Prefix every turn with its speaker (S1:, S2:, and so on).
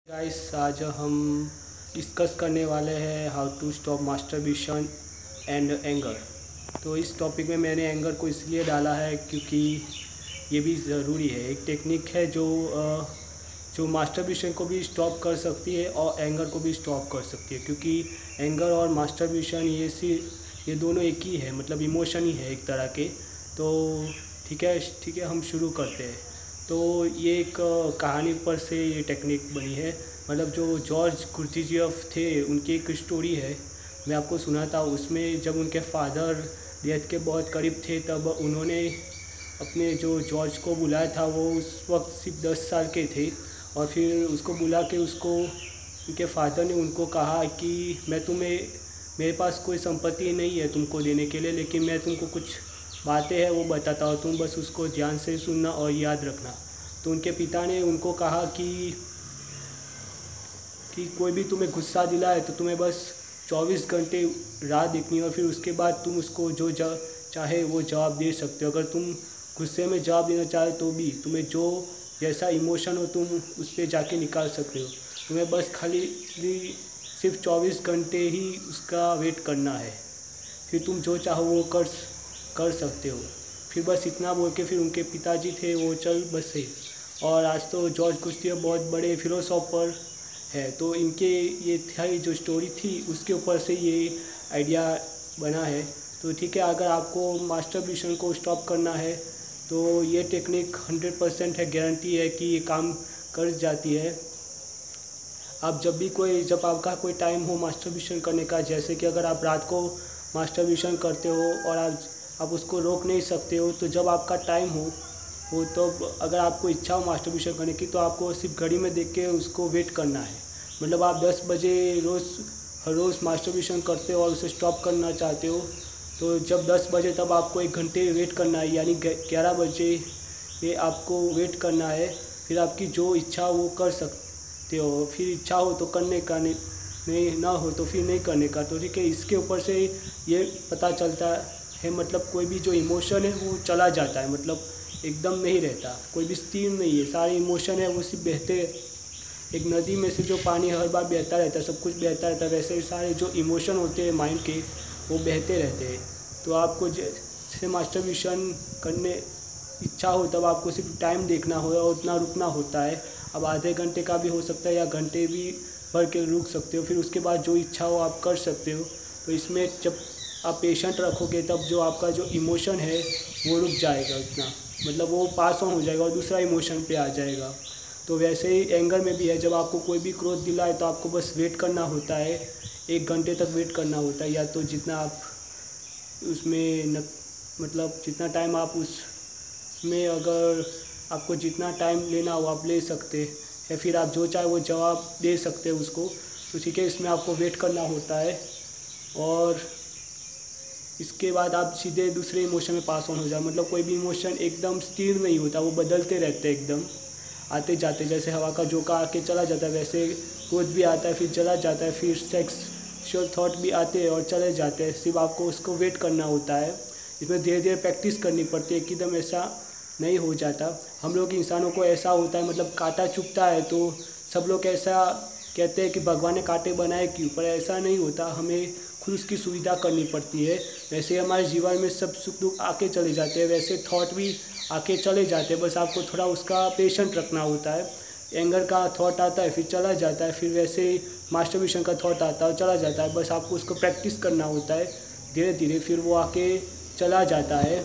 S1: Guys, आज हम discuss करने वाले हैं how to stop masturbation and anger. तो इस टॉपिक में मैंने एंगर को इसलिए डाला है क्योंकि ये भी ज़रूरी है। एक टेक्निक है जो मास्टरबेशन को भी स्टॉप कर सकती है और एंगर को भी स्टॉप कर सकती है, क्योंकि एंगर और मास्टरबेशन ये दोनों एक ही है, मतलब इमोशन ही है एक तरह के। तो ठीक है, हम शुरू करते हैं। तो ये एक कहानी पर से ये टेक्निक बनी है, मतलब जो जॉर्ज कुर्तिजियफ थे उनकी एक स्टोरी है, मैं आपको सुनाता हूँ। उसमें जब उनके फादर डेथ के बहुत करीब थे तब उन्होंने अपने जो जॉर्ज को बुलाया था, वो उस वक्त सिर्फ 10 साल के थे। और फिर उसको बुला के उनके फादर ने उनको कहा कि मेरे पास कोई संपत्ति नहीं है तुमको देने के लिए, लेकिन मैं तुमको कुछ बातें हैं वो बताता हूँ, तुम बस उसको ध्यान से सुनना और याद रखना। तो उनके पिता ने उनको कहा कि कोई भी तुम्हें गुस्सा दिलाए तो तुम्हें बस 24 घंटे राह देखनी है, और फिर उसके बाद तुम उसको जो चाहे वो जवाब दे सकते हो। अगर तुम गुस्से में जवाब देना चाहे तो भी तुम्हें जो जैसा इमोशन हो तुम उस पर जाके निकाल सकते हो। तुम्हें बस खाली सिर्फ 24 घंटे ही उसका वेट करना है, फिर तुम जो चाहो वो कर सकते हो। फिर बस इतना बोल के फिर उनके पिताजी थे वो चल बसे। और आज तो जॉर्ज कुर्तिजियफ बहुत बड़े फिलोसोफर है, तो इनके ये थी जो स्टोरी थी उसके ऊपर से ये आइडिया बना है। तो ठीक है, अगर आपको मास्टरबेशन को स्टॉप करना है तो ये टेक्निक 100% है, गारंटी है कि ये काम कर जाती है। आप जब आपका कोई टाइम हो मास्टरबेशन करने का, जैसे कि अगर आप रात को मास्टरबेशन करते हो और आप उसको रोक नहीं सकते हो, तो जब आपका टाइम हो तो अगर आपको इच्छा हो मास्टरबेशन करने की तो आपको सिर्फ घड़ी में देख के उसको वेट करना है। मतलब आप 10 बजे हर रोज़ मास्टरबेशन करते हो और उसे स्टॉप करना चाहते हो, तो जब 10 बजे तब आपको 1 घंटे वेट करना है, यानी 11 बजे ये आपको वेट करना है। फिर आपकी जो इच्छा हो वो कर सकते हो, फिर इच्छा हो तो करने का, नहीं ना हो तो फिर नहीं करने का। तो ठीक है, इसके ऊपर से ये पता चलता है, मतलब कोई भी जो इमोशन है वो चला जाता है, मतलब एकदम नहीं रहता, कोई भी स्थिर नहीं है। सारे इमोशन है वो सिर्फ बहते, एक नदी में से जो पानी हर बार बहता रहता है, सब कुछ बहता रहता है, वैसे ही सारे जो इमोशन होते हैं माइंड के वो बहते रहते हैं। तो आपको जैसे मास्टरबेशन करने इच्छा हो तब आपको सिर्फ टाइम देखना हो और उतना रुकना होता है। अब आधे घंटे का भी हो सकता है या घंटे भी भर के रुक सकते हो, फिर उसके बाद जो इच्छा हो आप कर सकते हो। तो इसमें जब आप पेशेंट रखोगे तब जो आपका जो इमोशन है वो रुक जाएगा उतना, मतलब वो पास ऑन हो जाएगा और दूसरा इमोशन पे आ जाएगा। तो वैसे ही एंगर में भी है, जब आपको कोई भी क्रोध दिलाए तो आपको बस वेट करना होता है, 1 घंटे तक वेट करना होता है, या तो जितना आप उसमें मतलब जितना टाइम आप उसमें अगर आपको जितना टाइम लेना हो आप ले सकते, या फिर आप जो चाहे वो जवाब दे सकते हो उसको। तो ठीक है, इसमें आपको वेट करना होता है और इसके बाद आप सीधे दूसरे इमोशन में पास ऑन हो जाए। मतलब कोई भी इमोशन एकदम स्थिर नहीं होता, वो बदलते रहते हैं, एकदम आते जाते, जैसे हवा का झोंका आके चला जाता है वैसे क्रोध भी आता है फिर चला जाता है, फिर सेक्सुअल थॉट भी आते हैं और चले जाते हैं। सिर्फ आपको उसको वेट करना होता है। इसमें धीरे धीरे प्रैक्टिस करनी पड़ती है, एकदम ऐसा नहीं हो जाता। हम लोग इंसानों को ऐसा होता है, मतलब कांटा चुभता है तो सब लोग ऐसा कहते हैं कि भगवान ने कांटे बनाए क्यों, पर ऐसा नहीं होता, हमें खुद उसकी सुविधा करनी पड़ती है। वैसे हमारे जीवन में सब सुख दुख आके चले जाते हैं, वैसे थॉट भी आके चले जाते हैं, बस आपको थोड़ा उसका पेशेंट रखना होता है। एंगर का थॉट आता है फिर चला जाता है, फिर वैसे मास्टरबेशन का थॉट आता है और चला जाता है, बस आपको उसको प्रैक्टिस करना होता है धीरे धीरे, फिर वो आके चला जाता है।